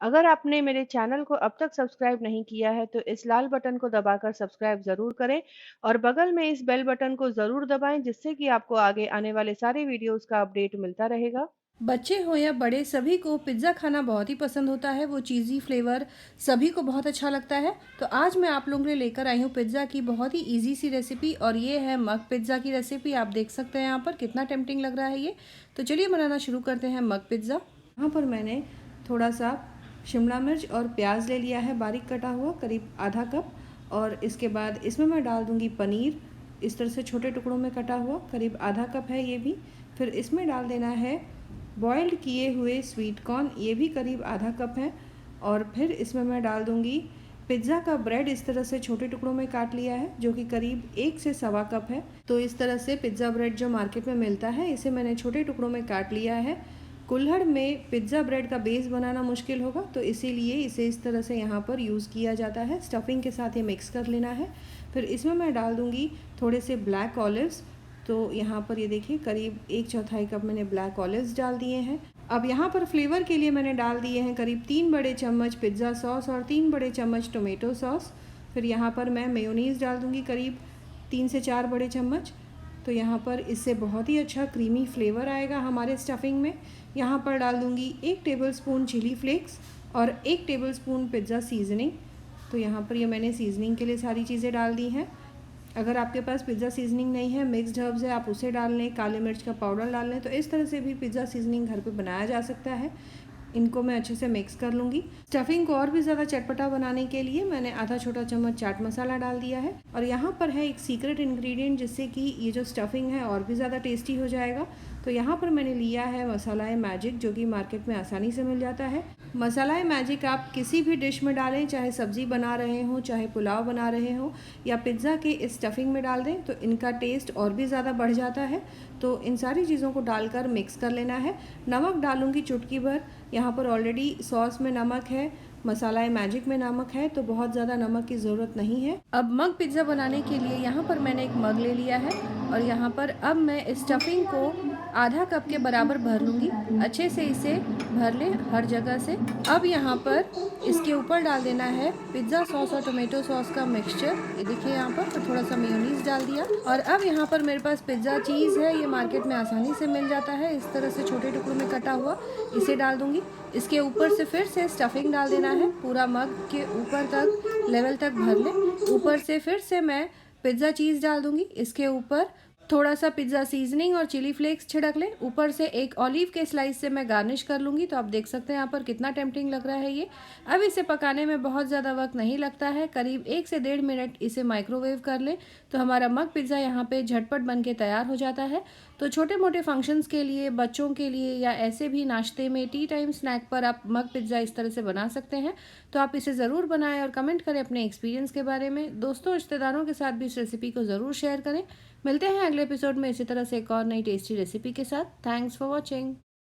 अगर आपने मेरे चैनल को अब तक सब्सक्राइब नहीं किया है तो इस लाल बटन को दबाकर सब्सक्राइब ज़रूर करें और बगल में इस बेल बटन को ज़रूर दबाएं जिससे कि आपको आगे आने वाले सारे वीडियोस का अपडेट मिलता रहेगा। बच्चे हो या बड़े सभी को पिज़्ज़ा खाना बहुत ही पसंद होता है। वो चीज़ी फ्लेवर सभी को बहुत अच्छा लगता है। तो आज मैं आप लोगों के लिए लेकर आई हूँ पिज़्ज़ा की बहुत ही इजी सी रेसिपी, और ये है मग पिज़्ज़ा की रेसिपी। आप देख सकते हैं यहाँ पर कितना टेम्पटिंग लग रहा है ये। तो चलिए बनाना शुरू करते हैं मग पिज़्ज़ा। यहाँ पर मैंने थोड़ा सा शिमला मिर्च और प्याज ले लिया है बारीक कटा हुआ, करीब आधा कप। और इसके बाद इसमें मैं डाल दूँगी पनीर, इस तरह से छोटे टुकड़ों में कटा हुआ, करीब आधा कप है ये भी। फिर इसमें डाल देना है बॉइल्ड किए हुए स्वीट कॉर्न, ये भी करीब आधा कप है। और फिर इसमें मैं डाल दूँगी पिज़्ज़ा का ब्रेड, इस तरह से छोटे टुकड़ों में काट लिया है, जो कि करीब 1 से सवा कप है। तो इस तरह से पिज़्ज़ा ब्रेड जो मार्केट में मिलता है, इसे मैंने छोटे टुकड़ों में काट लिया है। कुल्हड़ में पिज़्ज़ा ब्रेड का बेस बनाना मुश्किल होगा, तो इसीलिए इसे इस तरह से यहाँ पर यूज़ किया जाता है। स्टफिंग के साथ ये मिक्स कर लेना है। फिर इसमें मैं डाल दूँगी थोड़े से ब्लैक ऑलिव्स। तो यहाँ पर ये देखिए करीब 1/4 कप मैंने ब्लैक ऑलिव्स डाल दिए हैं। अब यहाँ पर फ्लेवर के लिए मैंने डाल दिए हैं करीब 3 बड़े चम्मच पिज़्ज़ा सॉस और 3 बड़े चम्मच टोमेटो सॉस। फिर यहाँ पर मैं मेयोनीज़ डाल दूँगी करीब 3 से 4 बड़े चम्मच। तो यहाँ पर इससे बहुत ही अच्छा क्रीमी फ्लेवर आएगा हमारे स्टफिंग में। यहाँ पर डाल दूँगी 1 टेबलस्पून चिली फ्लेक्स और 1 टेबलस्पून पिज़्ज़ा सीजनिंग। तो यहाँ पर ये मैंने सीजनिंग के लिए सारी चीज़ें डाल दी हैं। अगर आपके पास पिज़्ज़ा सीजनिंग नहीं है, मिक्स्ड हर्ब्स है, आप उसे डाल लें, काले मिर्च का पाउडर डाल लें। तो इस तरह से भी पिज़्ज़ा सीजनिंग घर पे बनाया जा सकता है। इनको मैं अच्छे से मिक्स कर लूँगी। स्टफिंग को और भी ज़्यादा चटपटा बनाने के लिए मैंने आधा छोटा चम्मच चाट मसाला डाल दिया है। और यहाँ पर है एक सीक्रेट इंग्रेडिएंट, जिससे कि ये जो स्टफिंग है और भी ज़्यादा टेस्टी हो जाएगा। तो यहाँ पर मैंने लिया है मसाला मैजिक, जो कि मार्केट में आसानी से मिल जाता है। मसाला मैजिक आप किसी भी डिश में डालें, चाहे सब्ज़ी बना रहे हों, चाहे पुलाव बना रहे हों, या पिज़्ज़ा के इस स्टफिंग में डाल दें, तो इनका टेस्ट और भी ज़्यादा बढ़ जाता है। तो इन सारी चीज़ों को डालकर मिक्स कर लेना है। नमक डालूँगी चुटकी भर। यहाँ पर ऑलरेडी सॉस में नमक है, मसाला मैजिक में नमक है, तो बहुत ज़्यादा नमक की ज़रूरत नहीं है। अब मग पिज़्ज़ा बनाने के लिए यहाँ पर मैंने एक मग ले लिया है, और यहाँ पर अब मैं इस स्टफिंग को आधा कप के बराबर भर लूँगी। अच्छे से इसे भर लें हर जगह से। अब यहाँ पर इसके ऊपर डाल देना है पिज़्ज़ा सॉस और टोमेटो सॉस का मिक्सचर। ये देखिए यहाँ पर तो थोड़ा सा मेयोनीज़ डाल दिया। और अब यहाँ पर मेरे पास पिज़्ज़ा चीज़ है, ये मार्केट में आसानी से मिल जाता है, इस तरह से छोटे टुकड़ों में कटा हुआ, इसे डाल दूँगी। इसके ऊपर से फिर से स्टफिंग डाल देना है, पूरा मग के ऊपर तक लेवल तक भर लें। ऊपर से फिर से मैं पिज़्ज़ा चीज़ डाल दूँगी। इसके ऊपर थोड़ा सा पिज़्ज़ा सीजनिंग और चिली फ्लेक्स छिड़क लें। ऊपर से एक ऑलिव के स्लाइस से मैं गार्निश कर लूँगी। तो आप देख सकते हैं यहाँ पर कितना टेम्पटिंग लग रहा है ये। अब इसे पकाने में बहुत ज़्यादा वक्त नहीं लगता है, करीब 1 से 1.5 मिनट इसे माइक्रोवेव कर लें, तो हमारा मग पिज़्ज़ा यहाँ पे झटपट बन के तैयार हो जाता है। तो छोटे मोटे फंक्शंस के लिए, बच्चों के लिए, या ऐसे भी नाश्ते में टी टाइम स्नैक पर आप मग पिज़्ज़ा इस तरह से बना सकते हैं। तो आप इसे ज़रूर बनाएं और कमेंट करें अपने एक्सपीरियंस के बारे में। दोस्तों, रिश्तेदारों के साथ भी इस रेसिपी को ज़रूर शेयर करें। मिलते हैं अगले एपिसोड में इसी तरह से एक और नई टेस्टी रेसिपी के साथ। Thanks for watching.